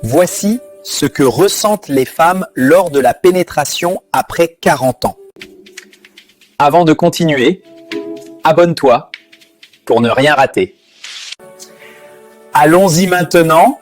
Voici ce que ressentent les femmes lors de la pénétration après 40 ans. Avant de continuer, abonne-toi pour ne rien rater. Allons-y maintenant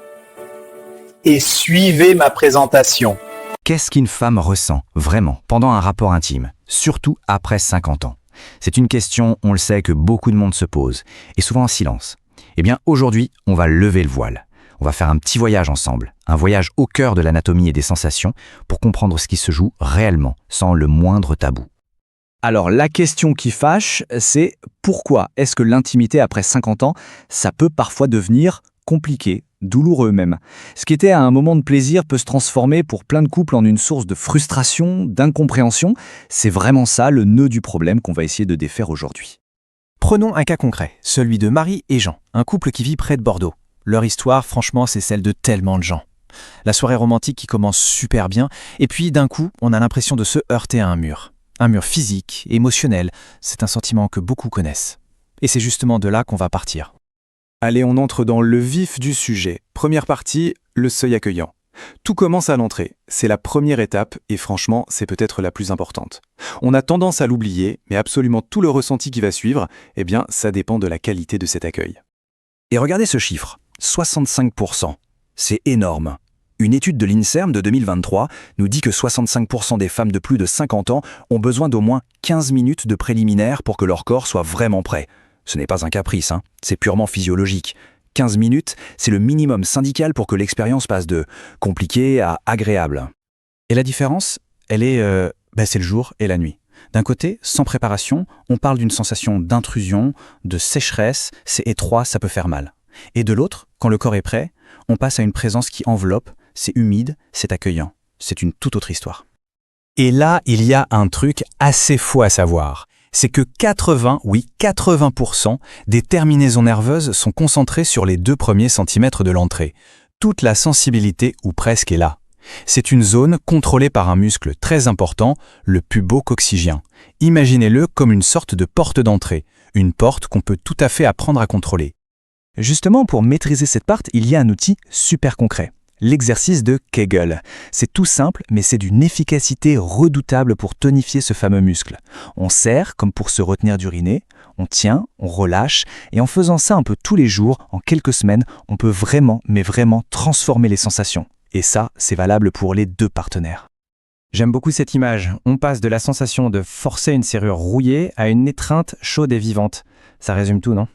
et suivez ma présentation. Qu'est-ce qu'une femme ressent, vraiment, pendant un rapport intime, surtout après 50 ans? C'est une question, on le sait, que beaucoup de monde se pose, et souvent en silence. Eh bien, aujourd'hui, on va lever le voile. On va faire un petit voyage ensemble, un voyage au cœur de l'anatomie et des sensations, pour comprendre ce qui se joue réellement, sans le moindre tabou. Alors, la question qui fâche, c'est pourquoi est-ce que l'intimité après 50 ans, ça peut parfois devenir compliqué, douloureux même. Ce qui était à un moment de plaisir peut se transformer pour plein de couples en une source de frustration, d'incompréhension. C'est vraiment ça le nœud du problème qu'on va essayer de défaire aujourd'hui. Prenons un cas concret, celui de Marie et Jean, un couple qui vit près de Bordeaux. Leur histoire, franchement, c'est celle de tellement de gens. La soirée romantique qui commence super bien, et puis d'un coup, on a l'impression de se heurter à un mur. Un mur physique, émotionnel, c'est un sentiment que beaucoup connaissent. Et c'est justement de là qu'on va partir. Allez, on entre dans le vif du sujet. Première partie, le seuil accueillant. Tout commence à l'entrée. C'est la première étape et franchement, c'est peut-être la plus importante. On a tendance à l'oublier, mais absolument tout le ressenti qui va suivre, eh bien, ça dépend de la qualité de cet accueil. Et regardez ce chiffre, 65%. C'est énorme. Une étude de l'INSERM de 2023 nous dit que 65% des femmes de plus de 50 ans ont besoin d'au moins 15 minutes de préliminaires pour que leur corps soit vraiment prêt. Ce n'est pas un caprice, c'est purement physiologique. 15 minutes, c'est le minimum syndical pour que l'expérience passe de compliqué à agréable. Et la différence, elle est, c'est le jour et la nuit. D'un côté, sans préparation, on parle d'une sensation d'intrusion, de sécheresse, c'est étroit, ça peut faire mal. Et de l'autre, quand le corps est prêt, on passe à une présence qui enveloppe, c'est humide, c'est accueillant. C'est une toute autre histoire. Et là, il y a un truc assez fou à savoir. C'est que 80% des terminaisons nerveuses sont concentrées sur les 2 premiers centimètres de l'entrée. Toute la sensibilité, ou presque, est là. C'est une zone contrôlée par un muscle très important, le pubococcygien. Imaginez-le comme une sorte de porte d'entrée, une porte qu'on peut tout à fait apprendre à contrôler. Justement, pour maîtriser cette part, il y a un outil super concret. L'exercice de Kegel. C'est tout simple, mais c'est d'une efficacité redoutable pour tonifier ce fameux muscle. On serre comme pour se retenir d'uriner, on tient, on relâche, et en faisant ça un peu tous les jours, en quelques semaines, on peut vraiment, mais vraiment transformer les sensations. Et ça, c'est valable pour les 2 partenaires. J'aime beaucoup cette image. On passe de la sensation de forcer une serrure rouillée à une étreinte chaude et vivante. Ça résume tout, non?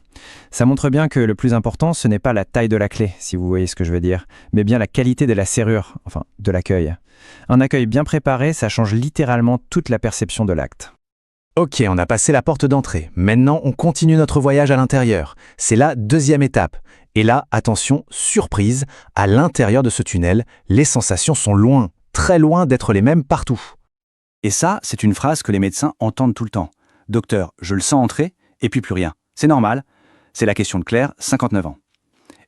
Ça montre bien que le plus important, ce n'est pas la taille de la clé, si vous voyez ce que je veux dire, mais bien la qualité de la serrure, enfin de l'accueil. Un accueil bien préparé, ça change littéralement toute la perception de l'acte. Ok, on a passé la porte d'entrée. Maintenant, on continue notre voyage à l'intérieur. C'est la 2e étape. Et là, attention, surprise, à l'intérieur de ce tunnel, les sensations sont loin, très loin d'être les mêmes partout. Et ça, c'est une phrase que les médecins entendent tout le temps. « Docteur, je le sens entrer, et puis plus rien. C'est normal ?» C'est la question de Claire, 59 ans.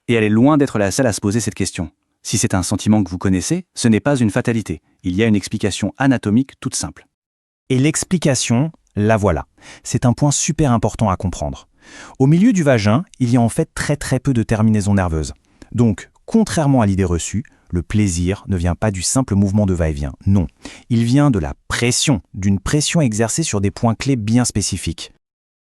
Et elle est loin d'être la seule à se poser cette question. Si c'est un sentiment que vous connaissez, ce n'est pas une fatalité. Il y a une explication anatomique toute simple. Et l'explication, la voilà. C'est un point super important à comprendre. Au milieu du vagin, il y a en fait très peu de terminaisons nerveuses. Donc, contrairement à l'idée reçue, le plaisir ne vient pas du simple mouvement de va-et-vient. Non, il vient de la pression, d'une pression exercée sur des points clés bien spécifiques.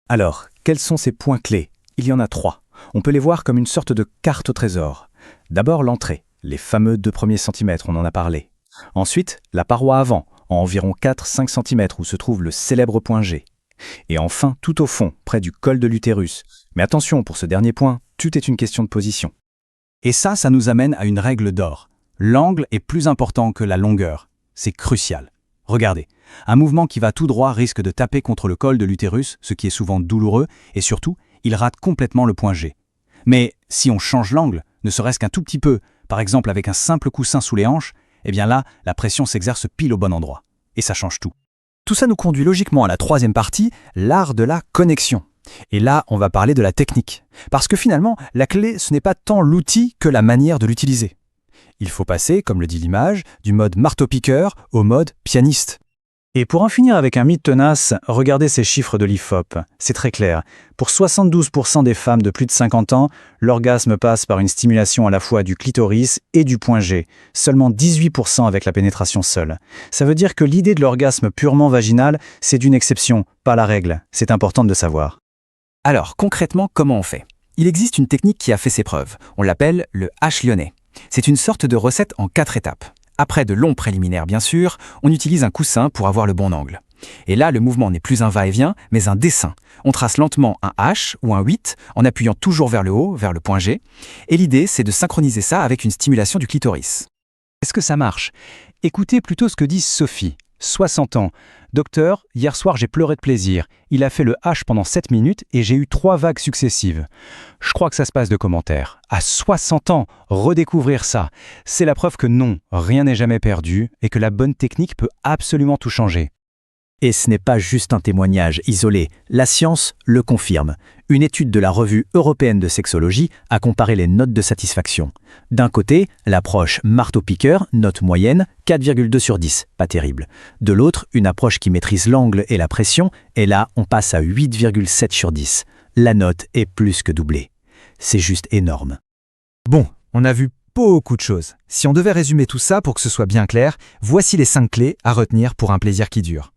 Alors, quels sont ces points clés ? Il y en a 3. On peut les voir comme une sorte de carte au trésor. D'abord l'entrée, les fameux 2 premiers centimètres, on en a parlé. Ensuite, la paroi avant, en environ 4-5 cm où se trouve le célèbre point G. Et enfin, tout au fond, près du col de l'utérus. Mais attention, pour ce dernier point, tout est une question de position. Et ça nous amène à une règle d'or. L'angle est plus important que la longueur. C'est crucial. Regardez, un mouvement qui va tout droit risque de taper contre le col de l'utérus, ce qui est souvent douloureux, et surtout, il rate complètement le point G. Mais si on change l'angle, ne serait-ce qu'un tout petit peu, par exemple avec un simple coussin sous les hanches, eh bien là, la pression s'exerce pile au bon endroit. Et ça change tout. Tout ça nous conduit logiquement à la 3e partie, l'art de la connexion. Et là, on va parler de la technique. Parce que finalement, la clé, ce n'est pas tant l'outil que la manière de l'utiliser. Il faut passer, comme le dit l'image, du mode marteau-piqueur au mode pianiste. Et pour en finir avec un mythe tenace, regardez ces chiffres de l'IFOP. C'est très clair. Pour 72% des femmes de plus de 50 ans, l'orgasme passe par une stimulation à la fois du clitoris et du point G. Seulement 18% avec la pénétration seule. Ça veut dire que l'idée de l'orgasme purement vaginal, c'est une exception, pas la règle. C'est important de le savoir. Alors, concrètement, comment on fait? Il existe une technique qui a fait ses preuves. On l'appelle le H lyonnais. C'est une sorte de recette en 4 étapes. Après de longs préliminaires, bien sûr, on utilise un coussin pour avoir le bon angle. Et là, le mouvement n'est plus un va-et-vient, mais un dessin. On trace lentement un H ou un 8 en appuyant toujours vers le haut, vers le point G. Et l'idée, c'est de synchroniser ça avec une stimulation du clitoris. Est-ce que ça marche? Écoutez plutôt ce que dit Sophie, 60 ans. Docteur, hier soir j'ai pleuré de plaisir. Il a fait le H pendant 7 minutes et j'ai eu 3 vagues successives. Je crois que ça se passe de commentaires. À 60 ans, redécouvrir ça, c'est la preuve que non, rien n'est jamais perdu et que la bonne technique peut absolument tout changer. Et ce n'est pas juste un témoignage isolé, la science le confirme. Une étude de la revue européenne de sexologie a comparé les notes de satisfaction. D'un côté, l'approche marteau-piqueur, note moyenne, 4,2 sur 10, pas terrible. De l'autre, une approche qui maîtrise l'angle et la pression, et là, on passe à 8,7 sur 10. La note est plus que doublée. C'est juste énorme. Bon, on a vu beaucoup de choses. Si on devait résumer tout ça pour que ce soit bien clair, voici les 5 clés à retenir pour un plaisir qui dure.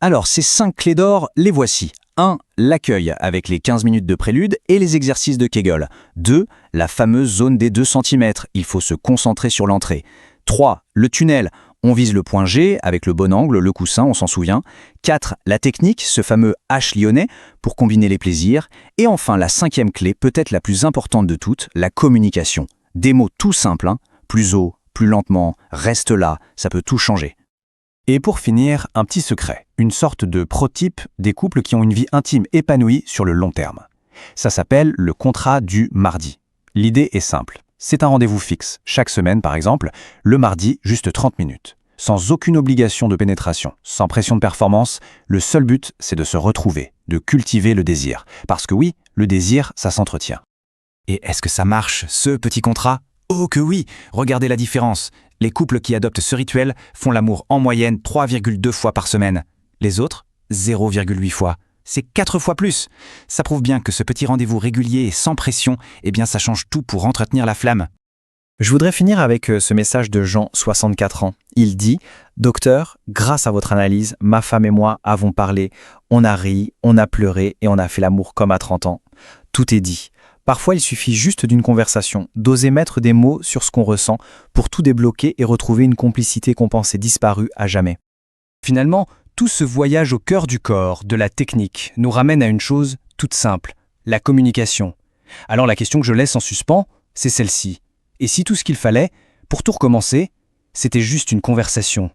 Alors, ces 5 clés d'or, les voici. 1. L'accueil, avec les 15 minutes de prélude et les exercices de Kegel. 2. La fameuse zone des 2 cm, il faut se concentrer sur l'entrée. 3. Le tunnel, on vise le point G, avec le bon angle, le coussin, on s'en souvient. 4. La technique, ce fameux H lyonnais, pour combiner les plaisirs. Et enfin, la 5e clé, peut-être la plus importante de toutes, la communication. Des mots tout simples, hein. Plus haut, plus lentement, reste là, ça peut tout changer. Et pour finir, un petit secret, une sorte de prototype des couples qui ont une vie intime épanouie sur le long terme. Ça s'appelle le contrat du mardi. L'idée est simple, c'est un rendez-vous fixe, chaque semaine par exemple, le mardi, juste 30 minutes. Sans aucune obligation de pénétration, sans pression de performance, le seul but, c'est de se retrouver, de cultiver le désir. Parce que oui, le désir, ça s'entretient. Et est-ce que ça marche, ce petit contrat? Oh que oui! Regardez la différence. Les couples qui adoptent ce rituel font l'amour en moyenne 3,2 fois par semaine. Les autres, 0,8 fois. C'est 4 fois plus. Ça prouve bien que ce petit rendez-vous régulier et sans pression, eh bien ça change tout pour entretenir la flamme. Je voudrais finir avec ce message de Jean, 64 ans. Il dit « Docteur, grâce à votre analyse, ma femme et moi avons parlé. On a ri, on a pleuré et on a fait l'amour comme à 30 ans. Tout est dit. Parfois, il suffit juste d'une conversation, d'oser mettre des mots sur ce qu'on ressent pour tout débloquer et retrouver une complicité qu'on pensait disparue à jamais. » Finalement, tout ce voyage au cœur du corps, de la technique, nous ramène à une chose toute simple, la communication. Alors la question que je laisse en suspens, c'est celle-ci. Et si tout ce qu'il fallait, pour tout recommencer, c'était juste une conversation,